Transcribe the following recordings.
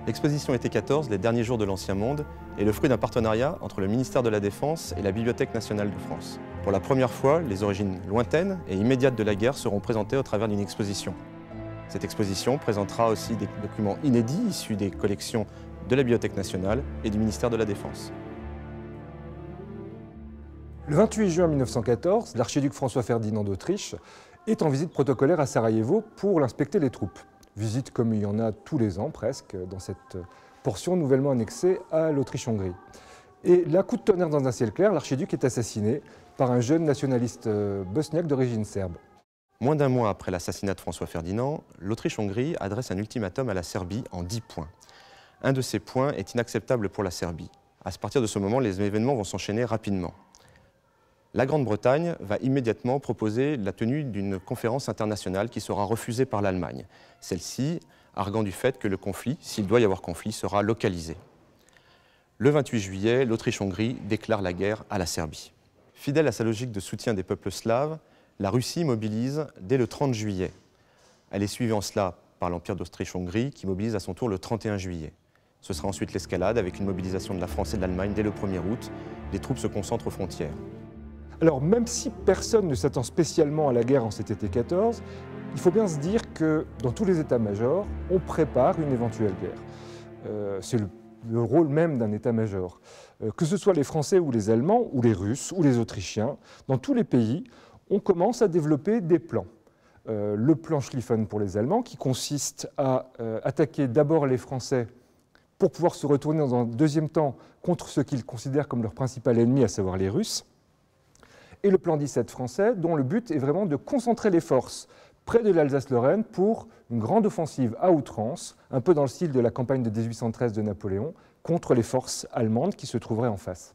L'exposition été 14, les derniers jours de l'Ancien Monde, est le fruit d'un partenariat entre le ministère de la Défense et la Bibliothèque nationale de France. Pour la première fois, les origines lointaines et immédiates de la guerre seront présentées au travers d'une exposition. Cette exposition présentera aussi des documents inédits issus des collections de la Bibliothèque nationale et du ministère de la Défense. Le 28 juin 1914, l'archiduc François Ferdinand d'Autriche est en visite protocolaire à Sarajevo pour inspecter les troupes. Visite comme il y en a tous les ans presque dans cette portion nouvellement annexée à l'Autriche-Hongrie. Et là, coup de tonnerre dans un ciel clair, l'archiduc est assassiné par un jeune nationaliste bosniaque d'origine serbe. Moins d'un mois après l'assassinat de François Ferdinand, l'Autriche-Hongrie adresse un ultimatum à la Serbie en 10 points. Un de ces points est inacceptable pour la Serbie. À partir de ce moment, les événements vont s'enchaîner rapidement. La Grande-Bretagne va immédiatement proposer la tenue d'une conférence internationale qui sera refusée par l'Allemagne. Celle-ci arguant du fait que le conflit, s'il doit y avoir conflit, sera localisé. Le 28 juillet, l'Autriche-Hongrie déclare la guerre à la Serbie. Fidèle à sa logique de soutien des peuples slaves, la Russie mobilise dès le 30 juillet. Elle est suivie en cela par l'Empire d'Autriche-Hongrie qui mobilise à son tour le 31 juillet. Ce sera ensuite l'escalade avec une mobilisation de la France et de l'Allemagne dès le 1er août. Les troupes se concentrent aux frontières. Alors même si personne ne s'attend spécialement à la guerre en cet été 14, il faut bien se dire que dans tous les états-majors, on prépare une éventuelle guerre. C'est le rôle même d'un état-major. Que ce soit les Français ou les Allemands, ou les Russes, ou les Autrichiens, dans tous les pays, on commence à développer des plans. Le plan Schlieffen pour les Allemands, qui consiste à attaquer d'abord les Français pour pouvoir se retourner dans un deuxième temps contre ce qu'ils considèrent comme leur principal ennemi, à savoir les Russes. Et le plan 17 français, dont le but est vraiment de concentrer les forces près de l'Alsace-Lorraine pour une grande offensive à outrance, un peu dans le style de la campagne de 1813 de Napoléon, contre les forces allemandes qui se trouveraient en face.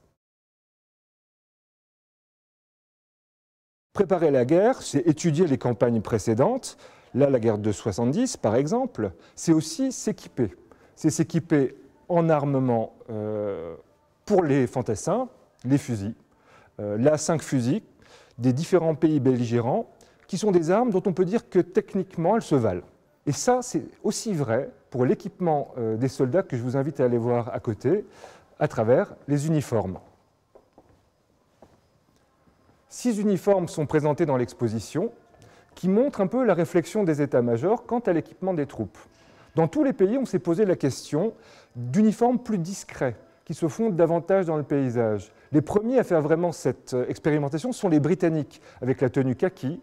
Préparer la guerre, c'est étudier les campagnes précédentes. Là, la guerre de 70, par exemple, c'est aussi s'équiper. C'est s'équiper en armement pour les fantassins, les fusils. Là, 5 fusils des différents pays belligérants, qui sont des armes dont on peut dire que techniquement, elles se valent. Et ça, c'est aussi vrai pour l'équipement des soldats que je vous invite à aller voir à côté, à travers les uniformes. 6 uniformes sont présentés dans l'exposition, qui montrent un peu la réflexion des états-majors quant à l'équipement des troupes. Dans tous les pays, on s'est posé la question d'uniformes plus discrets, qui se fondent davantage dans le paysage. Les premiers à faire vraiment cette expérimentation sont les Britanniques, avec la tenue kaki,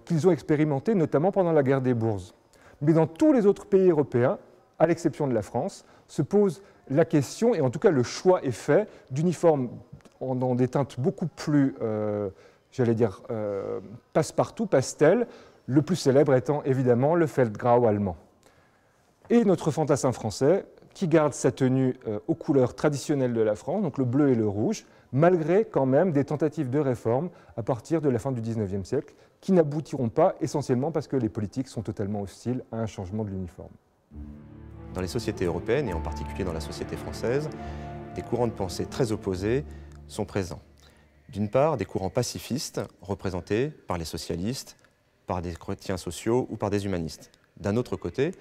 qu'ils ont expérimentée notamment pendant la guerre des Bourses. Mais dans tous les autres pays européens, à l'exception de la France, se pose la question, et en tout cas le choix est fait, d'uniformes dans des teintes beaucoup plus, j'allais dire, passe-partout, pastel, le plus célèbre étant évidemment le Feldgrau allemand. Et notre fantassin français, qui garde sa tenue aux couleurs traditionnelles de la France, donc le bleu et le rouge, malgré quand même des tentatives de réforme à partir de la fin du XIXe siècle, qui n'aboutiront pas essentiellement parce que les politiques sont totalement hostiles à un changement de l'uniforme. Dans les sociétés européennes, et en particulier dans la société française, des courants de pensée très opposés sont présents. D'une part, des courants pacifistes, représentés par les socialistes, par des chrétiens sociaux ou par des humanistes. D'un autre côté,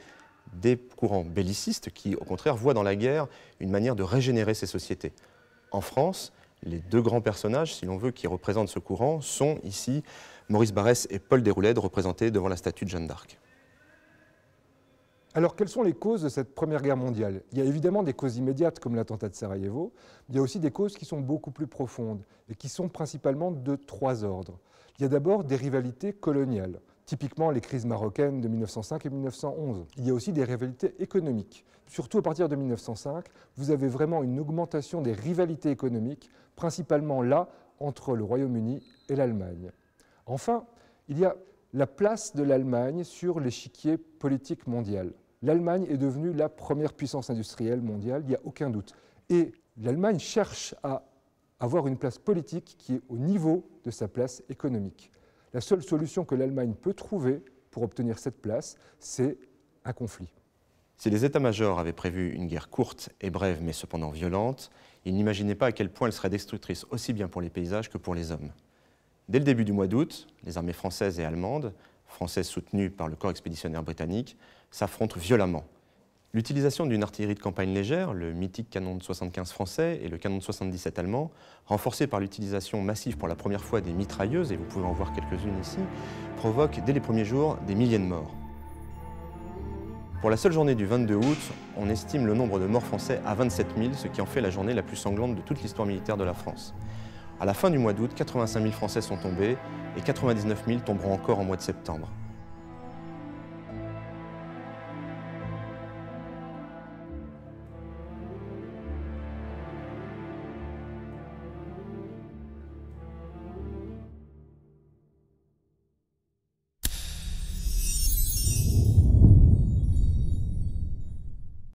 des courants bellicistes qui, au contraire, voient dans la guerre une manière de régénérer ces sociétés. En France, les 2 grands personnages, si l'on veut, qui représentent ce courant sont ici Maurice Barrès et Paul Déroulède, représentés devant la statue de Jeanne d'Arc. Alors, quelles sont les causes de cette Première Guerre mondiale? Il y a évidemment des causes immédiates, comme l'attentat de Sarajevo. Il y a aussi des causes qui sont beaucoup plus profondes et qui sont principalement de 3 ordres. Il y a d'abord des rivalités coloniales. Typiquement les crises marocaines de 1905 et 1911. Il y a aussi des rivalités économiques. Surtout à partir de 1905, vous avez vraiment une augmentation des rivalités économiques, principalement là, entre le Royaume-Uni et l'Allemagne. Enfin, il y a la place de l'Allemagne sur l'échiquier politique mondial. L'Allemagne est devenue la première puissance industrielle mondiale, il n'y a aucun doute. Et l'Allemagne cherche à avoir une place politique qui est au niveau de sa place économique. La seule solution que l'Allemagne peut trouver pour obtenir cette place, c'est un conflit. Si les états-majors avaient prévu une guerre courte et brève, mais cependant violente, ils n'imaginaient pas à quel point elle serait destructrice aussi bien pour les paysages que pour les hommes. Dès le début du mois d'août, les armées françaises et allemandes, françaises soutenues par le corps expéditionnaire britannique, s'affrontent violemment. L'utilisation d'une artillerie de campagne légère, le mythique canon de 75 français et le canon de 77 allemand, renforcé par l'utilisation massive pour la première fois des mitrailleuses, et vous pouvez en voir quelques-unes ici, provoque dès les premiers jours des milliers de morts. Pour la seule journée du 22 août, on estime le nombre de morts français à 27 000, ce qui en fait la journée la plus sanglante de toute l'histoire militaire de la France. À la fin du mois d'août, 85 000 Français sont tombés et 99 000 tomberont encore en mois de septembre.